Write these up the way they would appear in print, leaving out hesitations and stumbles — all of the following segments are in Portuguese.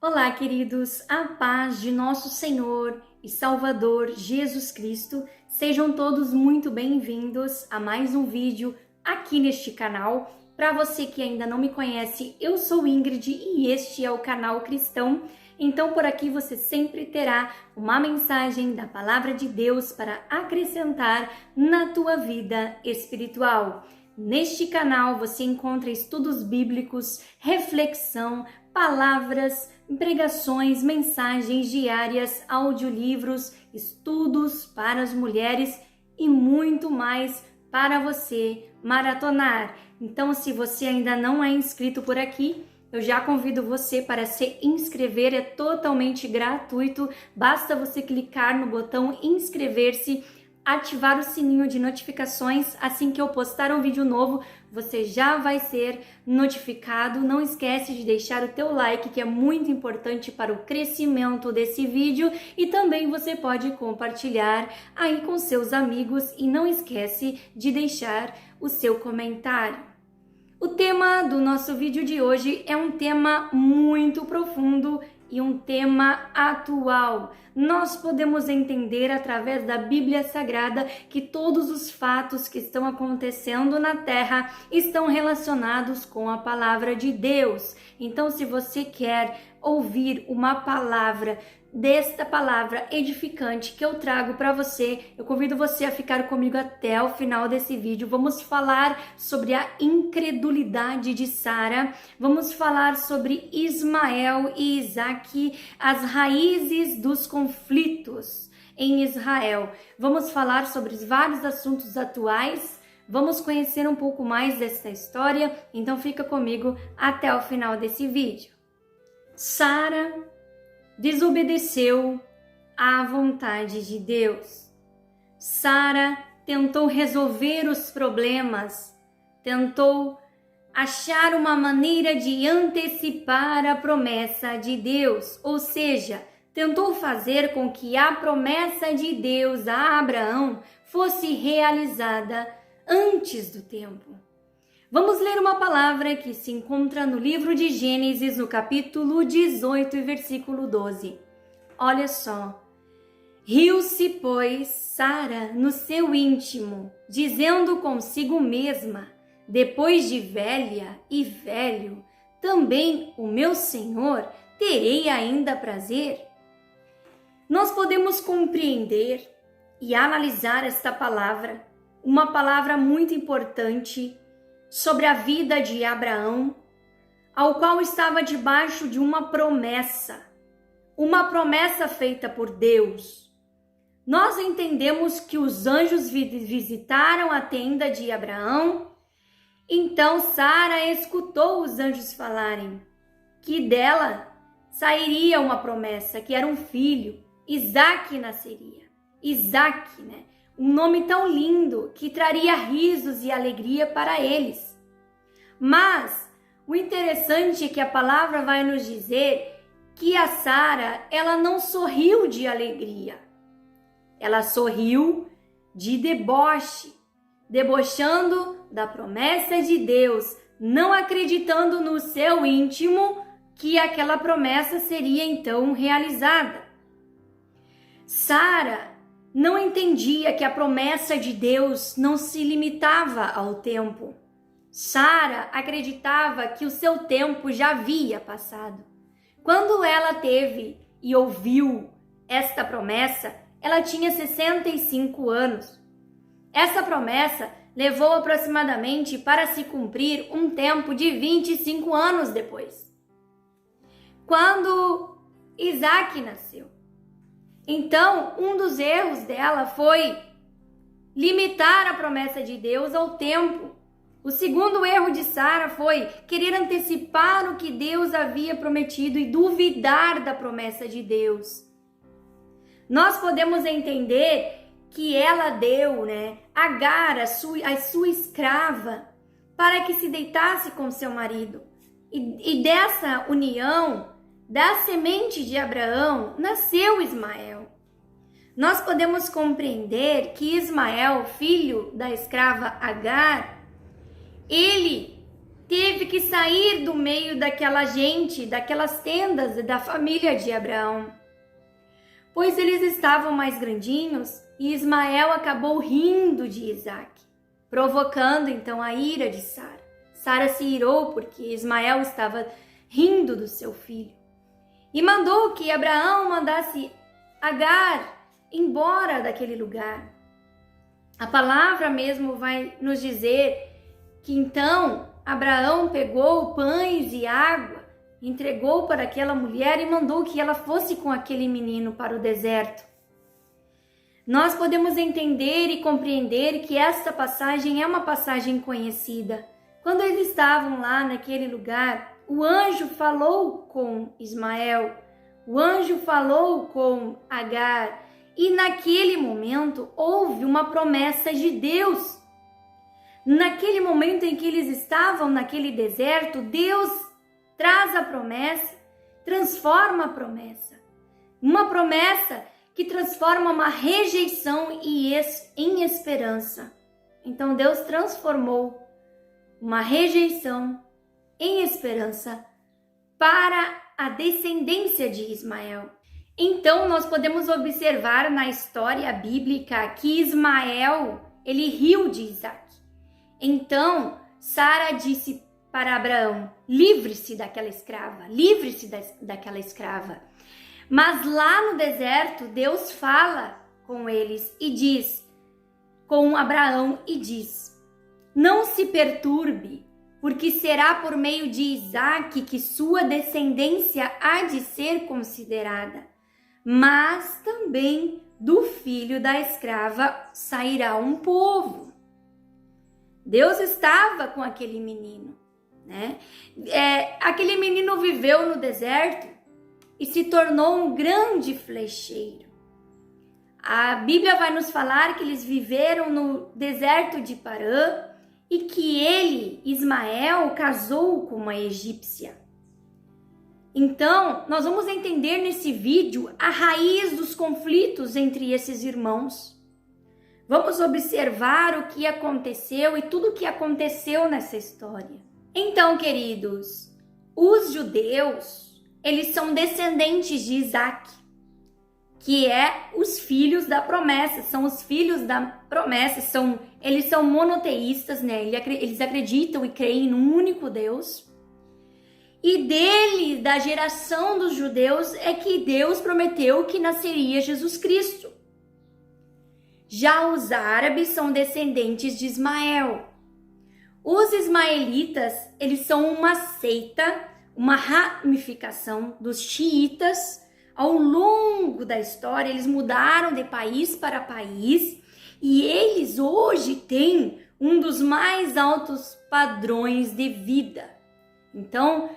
Olá, queridos, a paz de nosso Senhor e Salvador Jesus Cristo. Sejam todos muito bem-vindos a mais um vídeo aqui neste canal. Para você que ainda não me conhece, eu sou Ingrid e este é o canal Cristão. Então, por aqui você sempre terá uma mensagem da Palavra de Deus para acrescentar na tua vida espiritual. Neste canal você encontra estudos bíblicos, reflexão, palavras, pregações, mensagens diárias, audiolivros, estudos para as mulheres e muito mais para você maratonar. Então, se você ainda não é inscrito por aqui, eu já convido você para se inscrever, é totalmente gratuito, basta você clicar no botão inscrever-se, ativar o sininho de notificações, assim que eu postar um vídeo novo, você já vai ser notificado. Não esquece de deixar o teu like, que é muito importante para o crescimento desse vídeo, e também você pode compartilhar aí com seus amigos e não esquece de deixar o seu comentário. O tema do nosso vídeo de hoje é um tema muito profundo e um tema atual. Nós podemos entender através da Bíblia Sagrada que todos os fatos que estão acontecendo na Terra estão relacionados com a palavra de Deus. Então, se você quer ouvir uma palavra desta palavra edificante que eu trago para você, eu convido você a ficar comigo até o final desse vídeo. Vamos falar sobre a incredulidade de Sara, vamos falar sobre Ismael e Isaque, as raízes dos conflitos em Israel. Vamos falar sobre vários assuntos atuais, vamos conhecer um pouco mais dessa história, então fica comigo até o final desse vídeo. Sara desobedeceu à vontade de Deus. Sara tentou resolver os problemas, tentou achar uma maneira de antecipar a promessa de Deus, ou seja, tentou fazer com que a promessa de Deus a Abraão fosse realizada antes do tempo. Vamos ler uma palavra que se encontra no livro de Gênesis, no capítulo 18 e versículo 12. Olha só. Riu-se, pois, Sara no seu íntimo, dizendo consigo mesma: depois de velha e velho, também o meu Senhor terei ainda prazer? Nós podemos compreender e analisar esta palavra, uma palavra muito importante sobre a vida de Abraão, ao qual estava debaixo de uma promessa feita por Deus. Nós entendemos que os anjos visitaram a tenda de Abraão, então Sara escutou os anjos falarem que dela sairia uma promessa, que era um filho, Isaque nasceria. Isaque, né? Um nome tão lindo que traria risos e alegria para eles. Mas o interessante é que a palavra vai nos dizer que a Sara, ela não sorriu de alegria. Ela sorriu de deboche, debochando da promessa de Deus, não acreditando no seu íntimo que aquela promessa seria então realizada. Sara não entendia que a promessa de Deus não se limitava ao tempo. Sara acreditava que o seu tempo já havia passado. Quando ela teve e ouviu esta promessa, ela tinha 65 anos. Essa promessa levou aproximadamente para se cumprir um tempo de 25 anos depois, quando Isaque nasceu. Então, um dos erros dela foi limitar a promessa de Deus ao tempo. O segundo erro de Sara foi querer antecipar o que Deus havia prometido e duvidar da promessa de Deus. Nós podemos entender que ela deu, Agar, a sua escrava, para que se deitasse com seu marido. E dessa união, da semente de Abraão, nasceu Ismael. Nós podemos compreender que Ismael, filho da escrava Agar, ele teve que sair do meio daquela gente, daquelas tendas da família de Abraão, pois eles estavam mais grandinhos e Ismael acabou rindo de Isaque, provocando então a ira de Sara. Sara se irou porque Ismael estava rindo do seu filho e mandou que Abraão mandasse Agar embora daquele lugar. A palavra mesmo vai nos dizer que então Abraão pegou pães e água, entregou para aquela mulher e mandou que ela fosse com aquele menino para o deserto. Nós podemos entender e compreender que esta passagem é uma passagem conhecida. Quando eles estavam lá naquele lugar, o anjo falou com Ismael, o anjo falou com Agar, e naquele momento houve uma promessa de Deus. Naquele momento em que eles estavam naquele deserto, Deus traz a promessa, transforma a promessa. Uma promessa que transforma uma rejeição em esperança. Então Deus transformou uma rejeição em esperança para a descendência de Ismael. Então nós podemos observar na história bíblica que Ismael, ele riu de Isaque. Então Sara disse para Abraão: livre-se daquela escrava, livre-se daquela escrava. Mas lá no deserto, Deus fala com eles e diz, com Abraão e diz: não se perturbe, porque será por meio de Isaque que sua descendência há de ser considerada, mas também do filho da escrava sairá um povo. Deus estava com aquele menino, né? Aquele menino viveu no deserto e se tornou um grande flecheiro. A Bíblia vai nos falar que eles viveram no deserto de Parã e que ele, Ismael, casou com uma egípcia. Então, nós vamos entender nesse vídeo a raiz dos conflitos entre esses irmãos. Vamos observar o que aconteceu e tudo o que aconteceu nessa história. Então, queridos, os judeus, eles são descendentes de Isaque, que é os filhos da promessa, são os filhos da promessa, eles são monoteístas, né? Eles acreditam e creem num único Deus. E dele, da geração dos judeus, é que Deus prometeu que nasceria Jesus Cristo. Já os árabes são descendentes de Ismael. Os ismaelitas, eles são uma seita, uma ramificação dos xiitas. Ao longo da história, eles mudaram de país para país e eles hoje têm um dos mais altos padrões de vida. Então,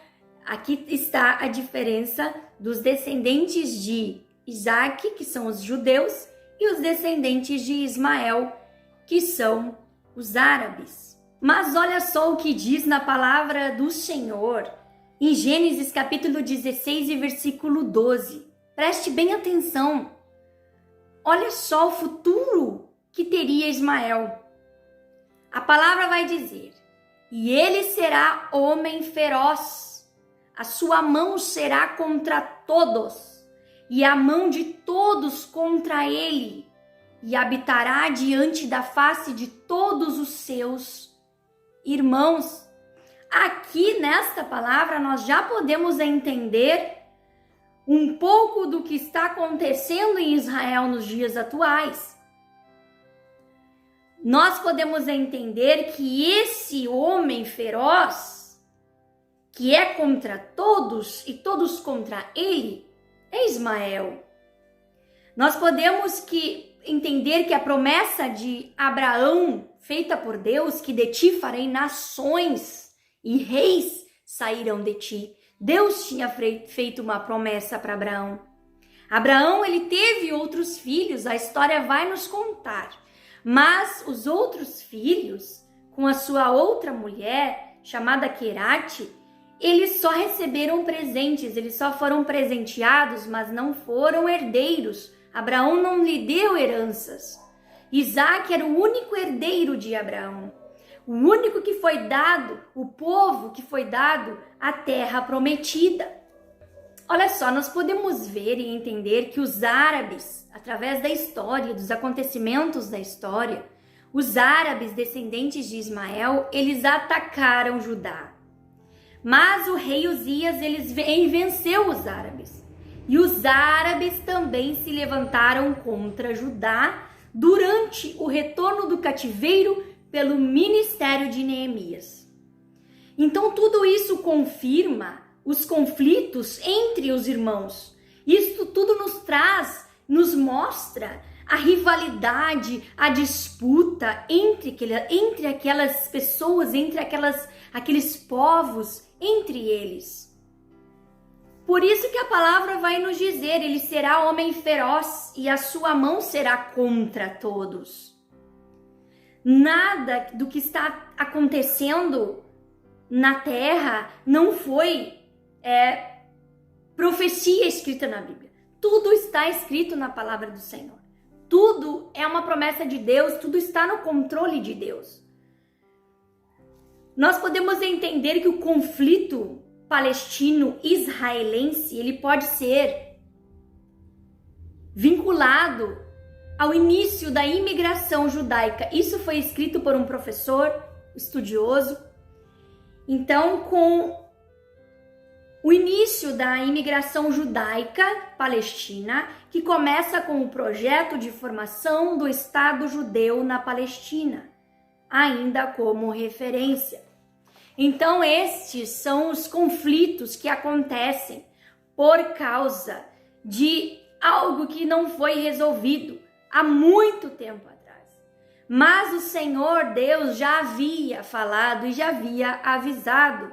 aqui está a diferença dos descendentes de Isaque, que são os judeus, e os descendentes de Ismael, que são os árabes. Mas olha só o que diz na palavra do Senhor, em Gênesis capítulo 16 e versículo 12. Preste bem atenção. Olha só o futuro que teria Ismael. A palavra vai dizer: e ele será homem feroz, a sua mão será contra todos, e a mão de todos contra ele, e habitará diante da face de todos os seus irmãos. Aqui nesta palavra nós já podemos entender um pouco do que está acontecendo em Israel nos dias atuais. Nós podemos entender que esse homem feroz, que é contra todos e todos contra ele, é Ismael. Nós podemos entender que a promessa de Abraão, feita por Deus, que de ti farei nações e reis sairão de ti. Deus tinha feito uma promessa para Abraão. Abraão, ele teve outros filhos, a história vai nos contar. Mas os outros filhos, com a sua outra mulher, chamada Querate, eles só receberam presentes, eles só foram presenteados, mas não foram herdeiros. Abraão não lhe deu heranças. Isaque era o único herdeiro de Abraão. o único que foi dado, o povo que foi dado a terra prometida. Olha só, nós podemos ver e entender que os árabes, através da história, dos acontecimentos da história, os árabes descendentes de Ismael, eles atacaram Judá. Mas o rei Uzias, venceu os árabes. E os árabes também se levantaram contra Judá durante o retorno do cativeiro pelo ministério de Neemias. Então tudo isso confirma os conflitos entre os irmãos. Isso tudo nos mostra a rivalidade, a disputa entre aquelas pessoas, entre aqueles povos, entre eles. Por isso que a palavra vai nos dizer, ele será homem feroz e a sua mão será contra todos. Nada do que está acontecendo na terra não foi profecia escrita na Bíblia. Tudo está escrito na palavra do Senhor. Tudo é uma promessa de Deus, tudo está no controle de Deus. Nós podemos entender que o conflito palestino-israelense, ele pode ser vinculado ao início da imigração judaica. Isso foi escrito por um professor estudioso. Então, com o início da imigração judaica palestina, que começa com o projeto de formação do Estado judeu na Palestina, ainda como referência. Então, estes são os conflitos que acontecem por causa de algo que não foi resolvido há muito tempo atrás. Mas o Senhor Deus já havia falado e já havia avisado.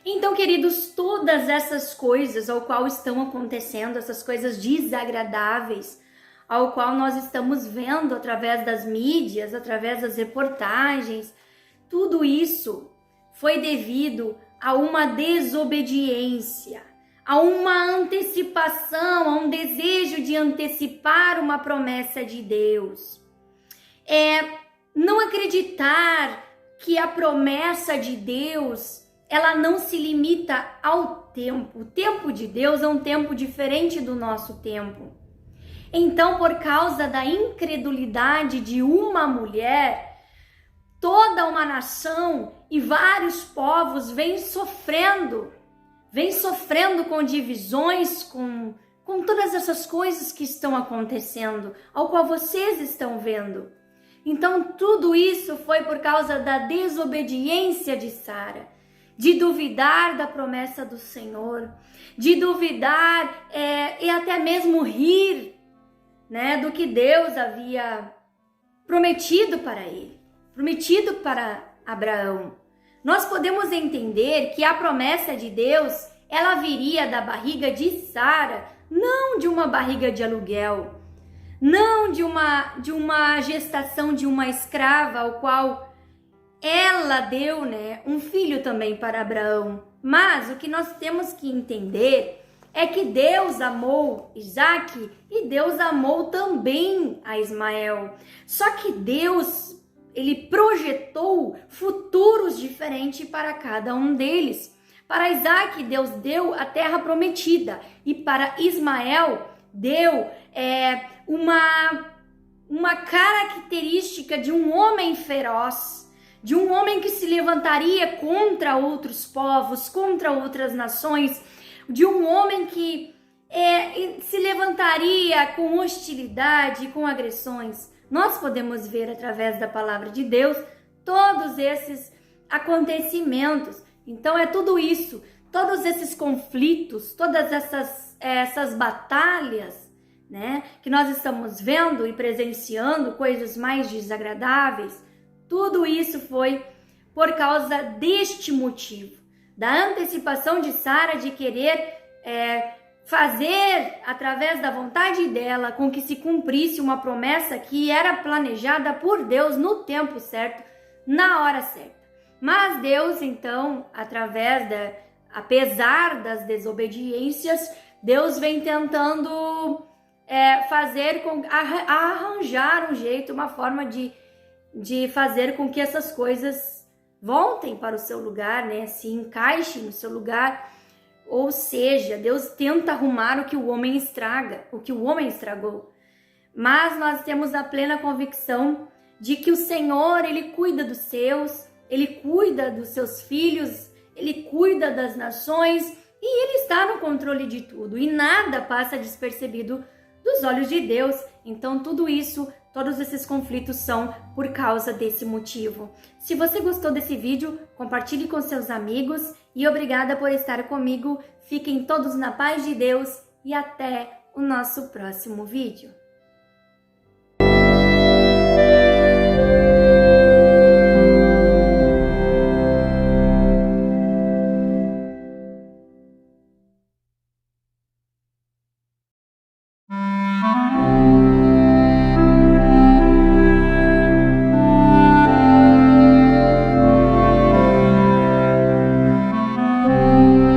Então, queridos, todas essas coisas ao qual estão acontecendo, essas coisas desagradáveis, ao qual nós estamos vendo através das mídias, através das reportagens, tudo isso foi devido a uma desobediência, a uma antecipação, a um desejo de antecipar uma promessa de Deus. Não acreditar que a promessa de Deus ela não se limita ao tempo. O tempo de Deus é um tempo diferente do nosso tempo. Então, por causa da incredulidade de uma mulher, toda uma nação e vários povos vêm sofrendo com divisões, com todas essas coisas que estão acontecendo, ao qual vocês estão vendo. Então, tudo isso foi por causa da desobediência de Sara. De duvidar da promessa do Senhor, de duvidar e até mesmo rir, né, do que Deus havia prometido para ele, prometido para Abraão. Nós podemos entender que a promessa de Deus, ela viria da barriga de Sara, não de uma barriga de aluguel, não de uma gestação de uma escrava, ao qual ela deu, um filho também para Abraão. Mas o que nós temos que entender é que Deus amou Isaque e Deus amou também a Ismael. Só que Deus, ele projetou futuros diferentes para cada um deles. Para Isaque, Deus deu a terra prometida. E para Ismael, deu uma característica de um homem feroz, de um homem que se levantaria contra outros povos, contra outras nações, de um homem que se levantaria com hostilidade, com agressões. Nós podemos ver através da palavra de Deus todos esses acontecimentos. Então é tudo isso, todos esses conflitos, todas essas batalhas, que nós estamos vendo e presenciando, coisas mais desagradáveis. Tudo isso foi por causa deste motivo, da antecipação de Sara de querer fazer, através da vontade dela, com que se cumprisse uma promessa que era planejada por Deus no tempo certo, na hora certa. Mas Deus, então, apesar das desobediências, Deus vem tentando arranjar um jeito, uma forma de fazer com que essas coisas voltem para o seu lugar, né? Se encaixem no seu lugar. Ou seja, Deus tenta arrumar o que o homem estraga, o que o homem estragou. Mas nós temos a plena convicção de que o Senhor, Ele cuida dos seus, Ele cuida dos seus filhos, Ele cuida das nações e Ele está no controle de tudo. E nada passa despercebido dos olhos de Deus. Então tudo isso, todos esses conflitos são por causa desse motivo. Se você gostou desse vídeo, compartilhe com seus amigos e obrigada por estar comigo. Fiquem todos na paz de Deus e até o nosso próximo vídeo.